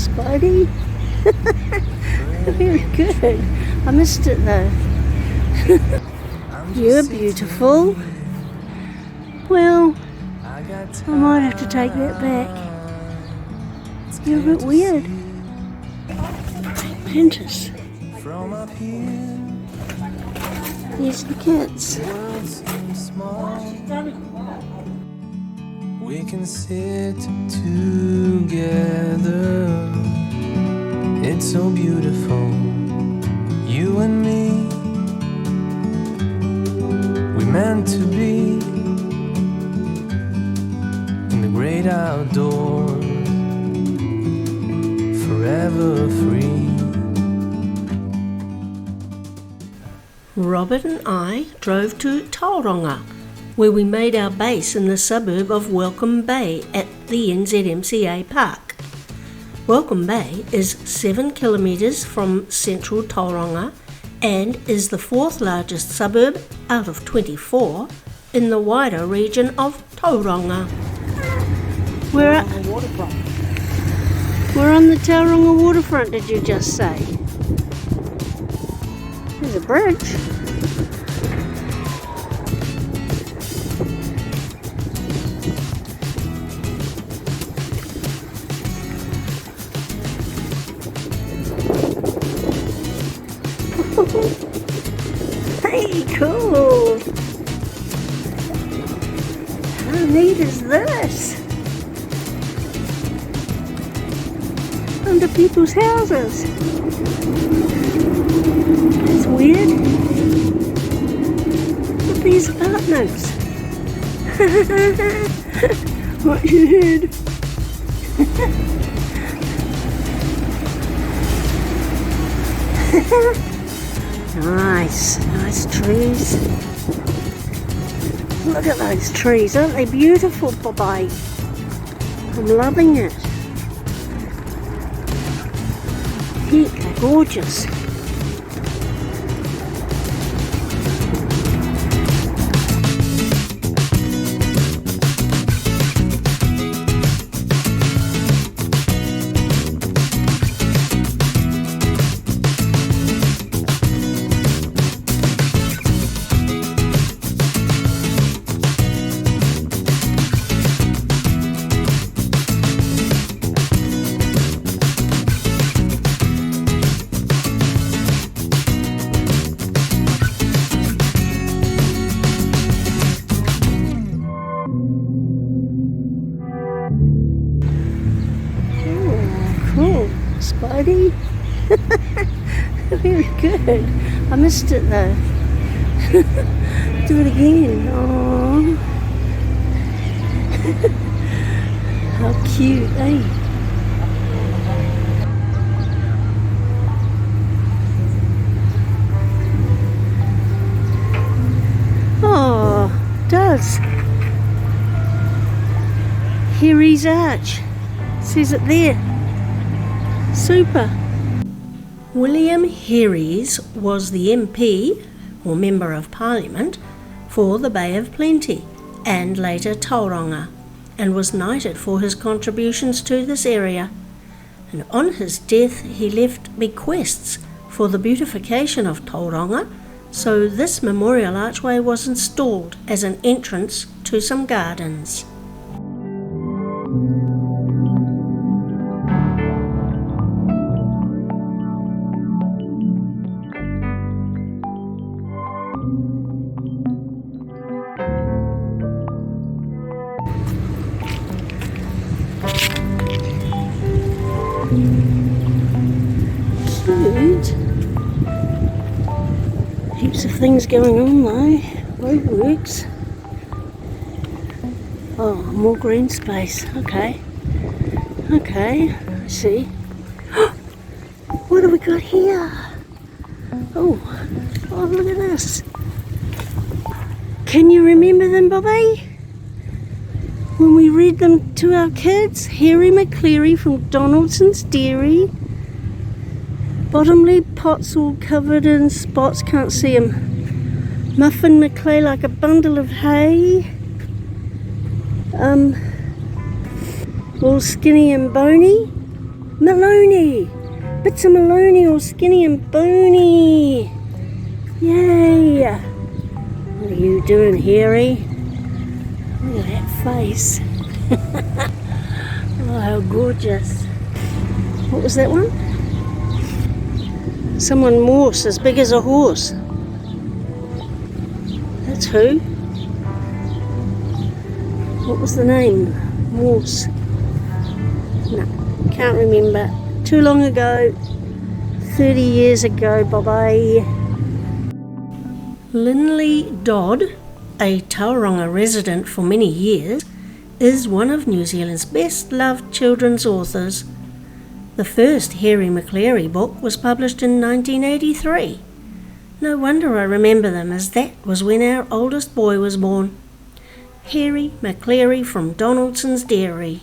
Spidey. Very good. I missed it though. You're beautiful. Well, I might have to take that back. You're a bit weird. Mantis. Here's the kids. We can sit together. It's so beautiful, you and me. We're meant to be in the great outdoors, forever free. Robert and I drove to Tauranga, where we made our base in the suburb of Welcome Bay at the NZMCA Park. Welcome Bay is 7 kilometres from central Tauranga and is the 4th largest suburb out of 24 in the wider region of Tauranga. We're on the Tauranga Waterfront, did you just say? There's a bridge. Hey, cool! How neat is this? Under people's houses. That's weird. Look at these apartments. What you heard? Nice trees. Look at those trees, aren't they beautiful, Bobby? I'm loving it. Heck, they're gorgeous. Spidey. Very good. I missed it though. Do it again. Oh, how cute, eh? Oh, it does. Harry's Arch. Says it there. Super. William Herries was the MP, or Member of Parliament, for the Bay of Plenty and later Tauranga, and was knighted for his contributions to this area. And on his death he left bequests for the beautification of Tauranga, so this memorial archway was installed as an entrance to some gardens. Cute. Heaps of things going on though. Roadworks. Oh, more green space. Okay. I see. What have we got here? Oh, look at this. Can you remember them, Bobby? When we read them to our kids? Harry McCleary from Donaldson's Dairy. Bottom lid pots all covered in spots, can't see him. Muffin McClay like a bundle of hay. All skinny and bony. Maloney! Bits of Maloney all skinny and bony! Yay! What are you doing, Harry? Look at that face. Oh, how gorgeous. What was that one? Someone Morse, as big as a horse. That's who? What was the name? Morse. No, can't remember. Too long ago. 30 years ago. Bye-bye. Linley Dodd, a Tauranga resident for many years, is one of New Zealand's best-loved children's authors. The first Harry McCleary book was published in 1983. No wonder I remember them, as that was when our oldest boy was born. Harry McCleary from Donaldson's Dairy.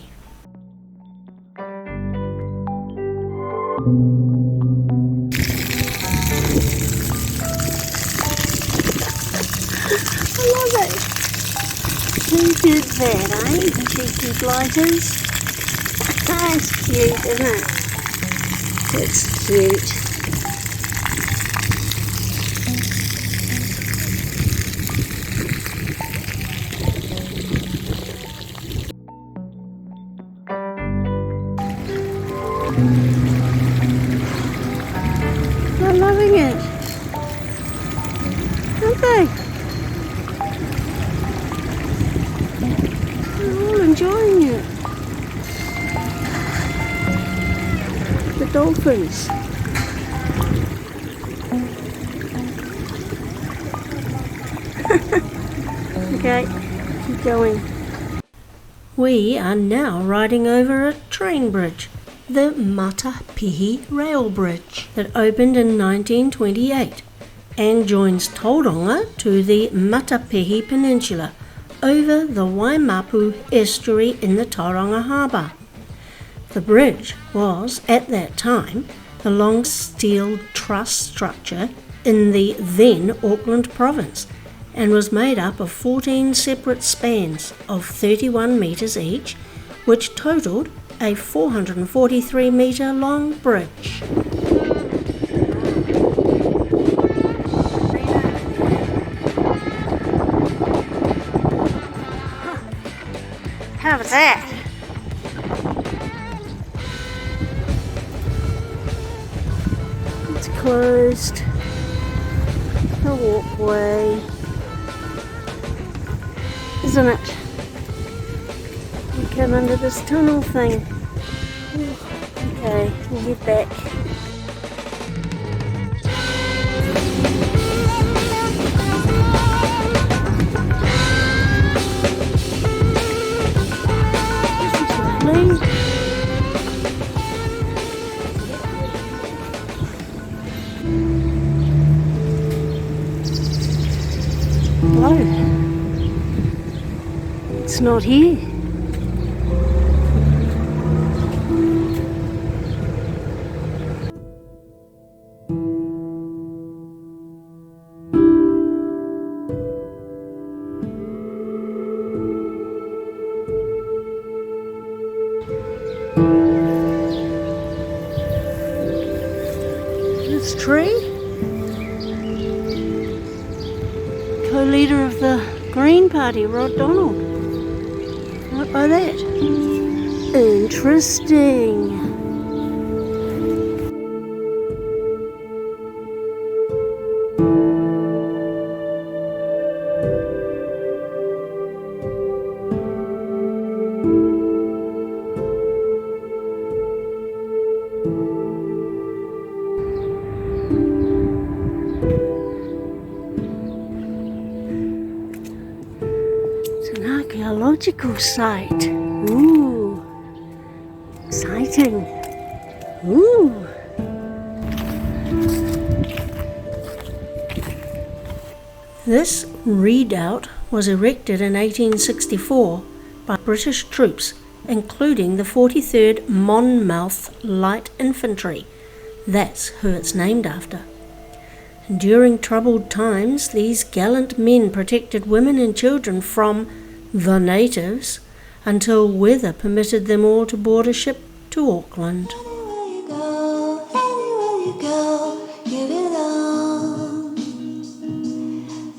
I love it. Who did that, eh? The cheeky blighters. That's cute, isn't it? It's cute. They're loving it, aren't they? They're all enjoying it. The dolphins. Okay, keep going. We are now riding over a train bridge, the Matapihi Rail Bridge, that opened in 1928 and joins Tauranga to the Matapihi Peninsula over the Waimapu estuary in the Tauranga Harbour. The bridge was, at that time, the long steel truss structure in the then Auckland province, and was made up of 14 separate spans of 31 metres each, which totalled a 443 metre long bridge. How was that? It's closed. The walkway. Isn't it? We come under this tunnel thing. Okay, we'll get back. This is lovely. Hello. It's not here. This tree? Co-leader of the Green Party, Rod Donald. Right by that. Interesting. An archaeological site. Ooh, exciting. Ooh. This redoubt was erected in 1864 by British troops, including the 43rd Monmouth Light Infantry. That's who it's named after. During troubled times, these gallant men protected women and children from the natives until weather permitted them all to board a ship to Auckland. you go, give it all.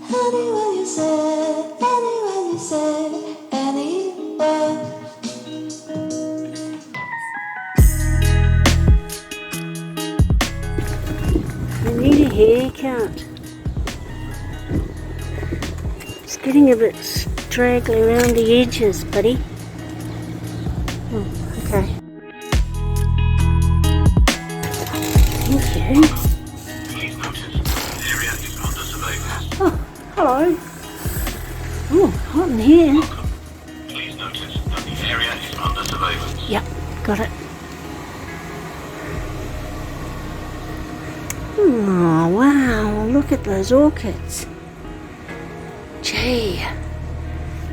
Anywhere you say, anywhere. You need a haircut. It's getting a bit straggly around the edges, buddy. Oh, okay. Thank you. Please notice, the area is under surveillance. Oh, hello. Oh, hot in here. Please notice that the area is under surveillance. Yep, got it. Oh, wow, look at those orchids. Gee,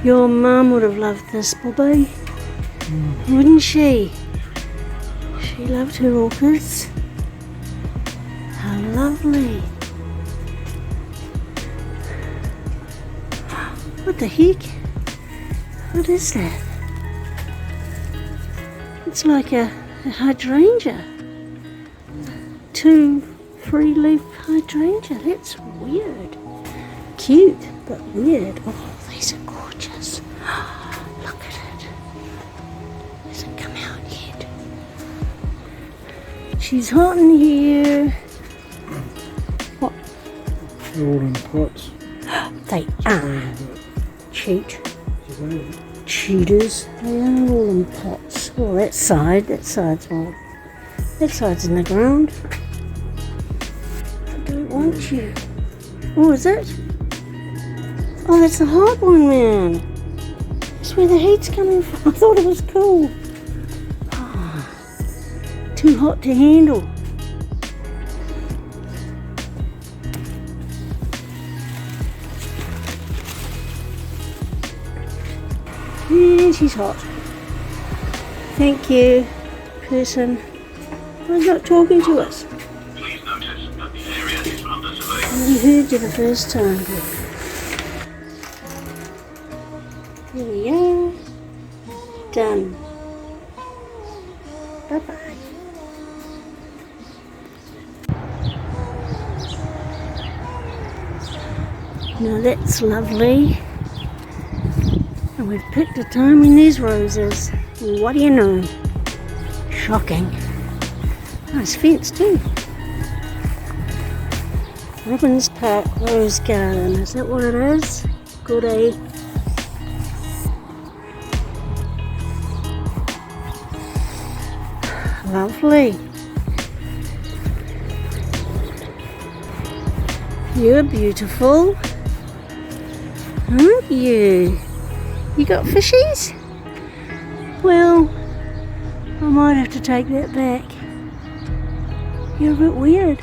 your mum would have loved this, Bobby. Wouldn't she? She loved her orchids. How lovely. What the heck? What is that? It's like a hydrangea. 2 3-leaf hydrangea. That's weird. Cute, but weird. Oh, these are gorgeous. Look at it. Hasn't come out yet. She's hot in here. What? They're all in pots. They are. Cheat. Cheaters. They are all in pots. Oh, that side's all. That side's in the ground. I don't want you. Oh, is it? Oh, that's the hot one, man. That's where the heat's coming from. I thought it was cool. Oh, too hot to handle. Yeah, she's hot. Thank you, person. Who's not talking to us? Please notice that the area is under surveillance. I only heard you the first time. Here we are. Done. Bye-bye. Now that's lovely. And we've picked a time when there's roses. What do you know? Shocking. Nice fence too. Robbins Park Rose Garden. Is that what it is? Good, eh? Lovely. You're beautiful. Aren't you? You got fishies? Well, I might have to take that back. You're a bit weird.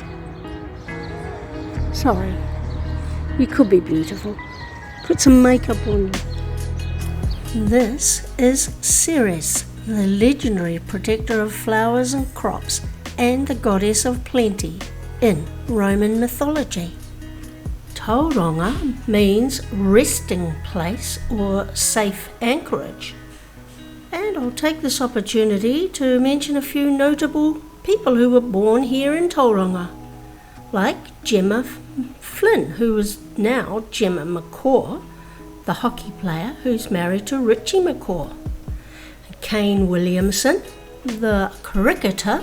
Sorry. You could be beautiful. Put some makeup on you. This is Ceres, the legendary protector of flowers and crops and the goddess of plenty in Roman mythology. Tauranga means resting place or safe anchorage. And I'll take this opportunity to mention a few notable people who were born here in Tauranga, like Gemma Flynn, who is now Gemma McCaw, the hockey player who's married to Richie McCaw, Kane Williamson, the cricketer,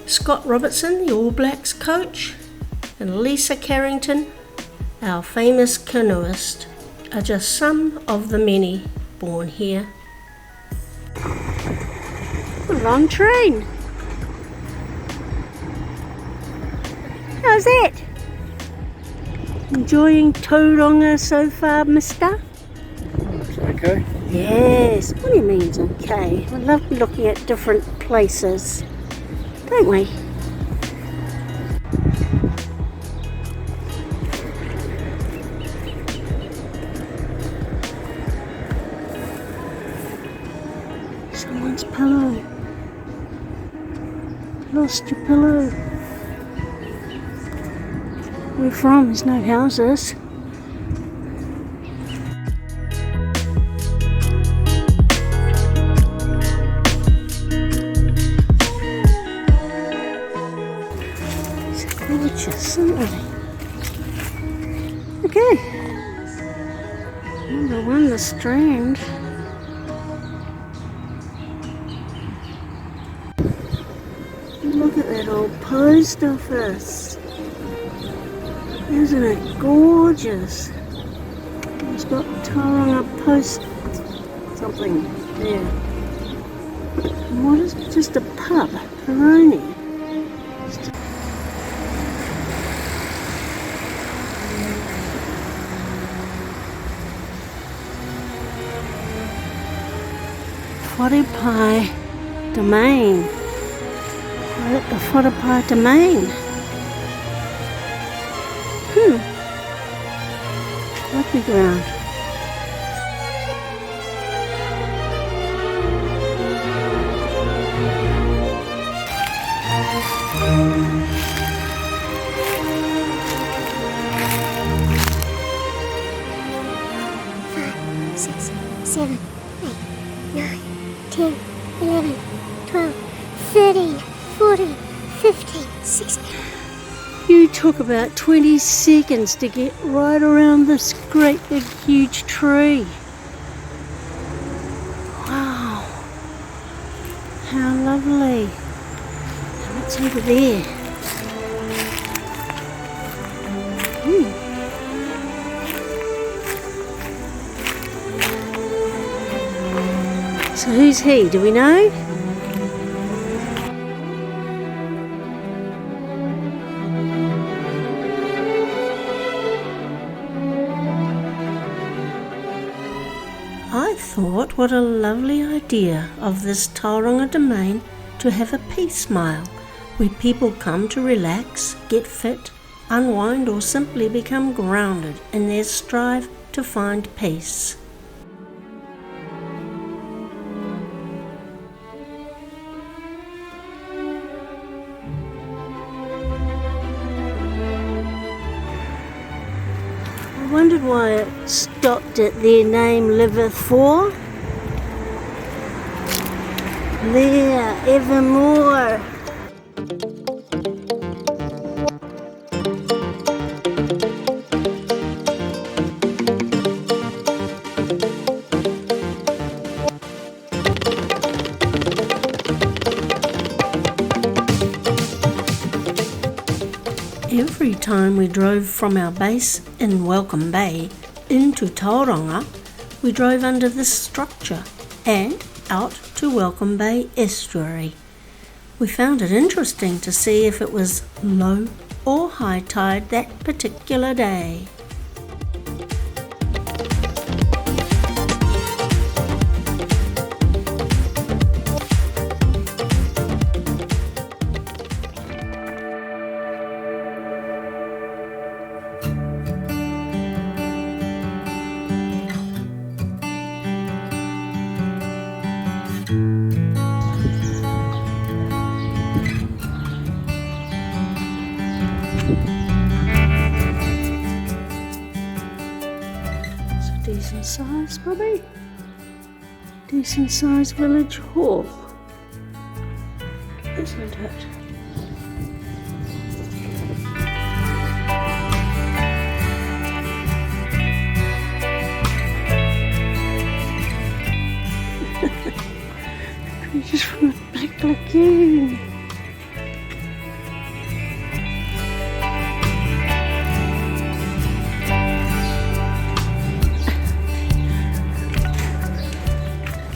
Scott Robertson, the All Blacks coach, and Lisa Carrington, our famous canoeist, are just some of the many born here. A long train. How's that? Enjoying Tauranga so far, mister? It's okay. Yes. What do you mean it's okay? I love looking at different places, don't we? Someone's pillow. Lost your pillow. Where from? There's no houses. they? Okay. Number 1, the Strand. Look at that old post office. Isn't it gorgeous? It's got Tauranga Post something there. And what is it? Just a pub, Peroni. Waterfront Domain. We're at the Waterfront Domain. Rugby ground. Six, 7, 8, 9, 10, 11, 12, 13, 14, 15, 16. You took about 20 seconds to get right around this great big huge tree. Wow. How lovely. And what's over there? So who's he? Do we know? I thought what a lovely idea of this Tauranga Domain to have a peace mile where people come to relax, get fit, unwind or simply become grounded in their strive to find peace. I wondered why it stopped at their name liveth for. There, evermore. Every time we drove from our base in Welcome Bay into Tauranga, we drove under this structure and out to Welcome Bay estuary. We found it interesting to see if it was low or high tide that particular day. Decent size, probably. Decent size village hall, isn't it? Creatures from the Black Lagoon.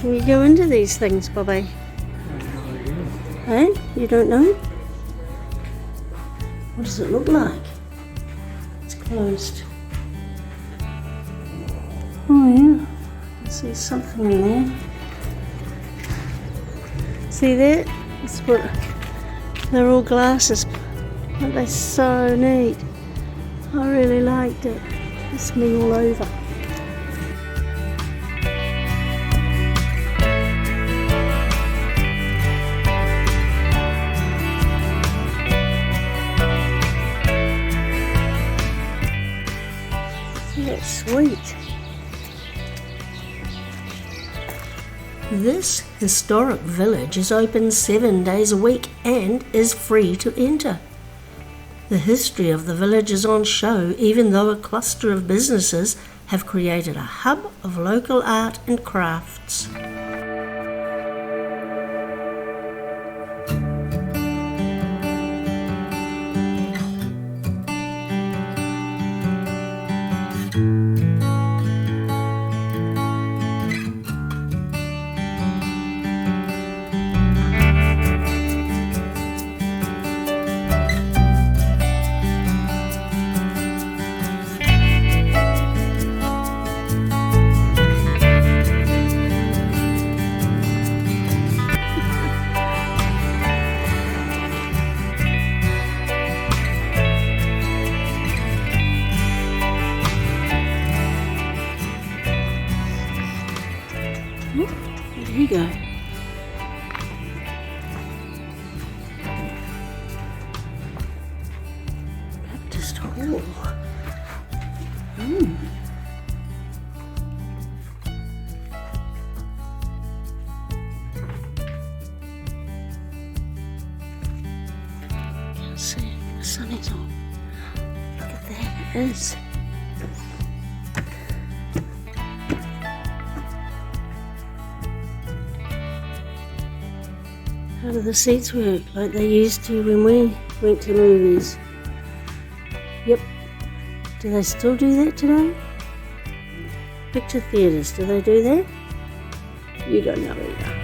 Can you go into these things, Bobby? Hey, you don't know? What does it look like? It's closed. Oh yeah, I see something in there. See that? It's what, they're all glasses, but they're so neat. I really liked it. It's me all over. That's sweet. This historic village is open 7 days a week and is free to enter. The history of the village is on show, even though a cluster of businesses have created a hub of local art and crafts. There you go. Baptist Hall. Can't see. The sun is on. Look at that. It is. How do the seats work like they used to when we went to movies? Yep. Do they still do that today? Picture theatres, do they do that? You don't know either.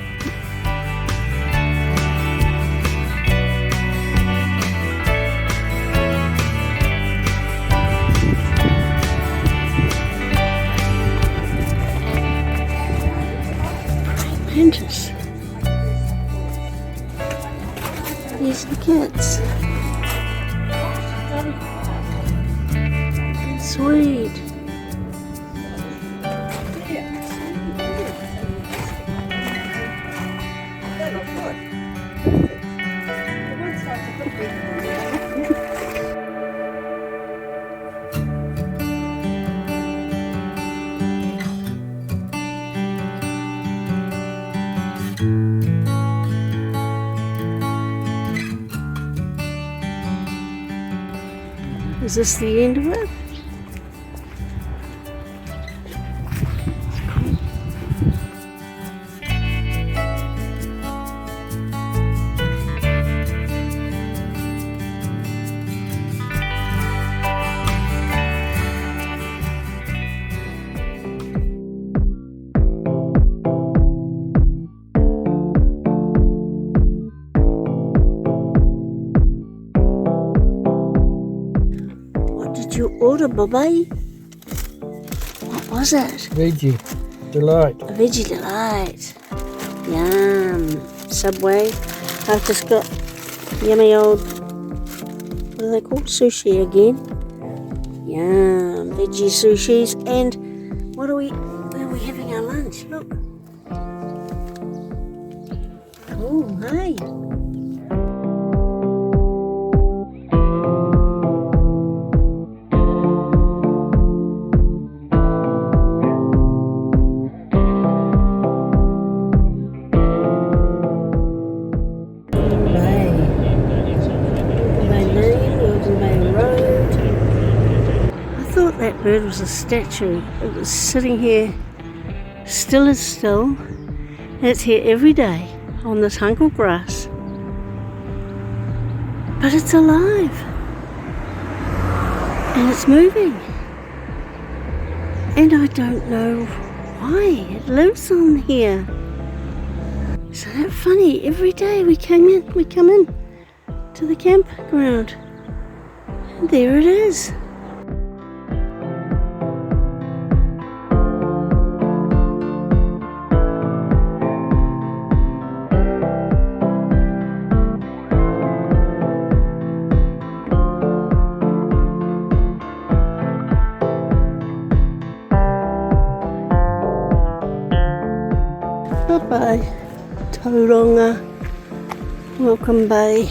Pinterest. These are the kids. Sweet. Is this the end of it? You order, Bobby? What was it? Veggie Delight. A veggie delight. Yum. Subway. I've just got yummy old, what are they called? Sushi again. Yum. Veggie sushis. And where are we having our lunch? Look. Oh, hey. That bird was a statue. It was sitting here still as still, and it's here every day on this hunk of grass, but it's alive and it's moving, and I don't know why it lives on here. Isn't that funny? Every day we come in to the campground, and there it is. Bye-bye, Tauranga. Welcome, Bay.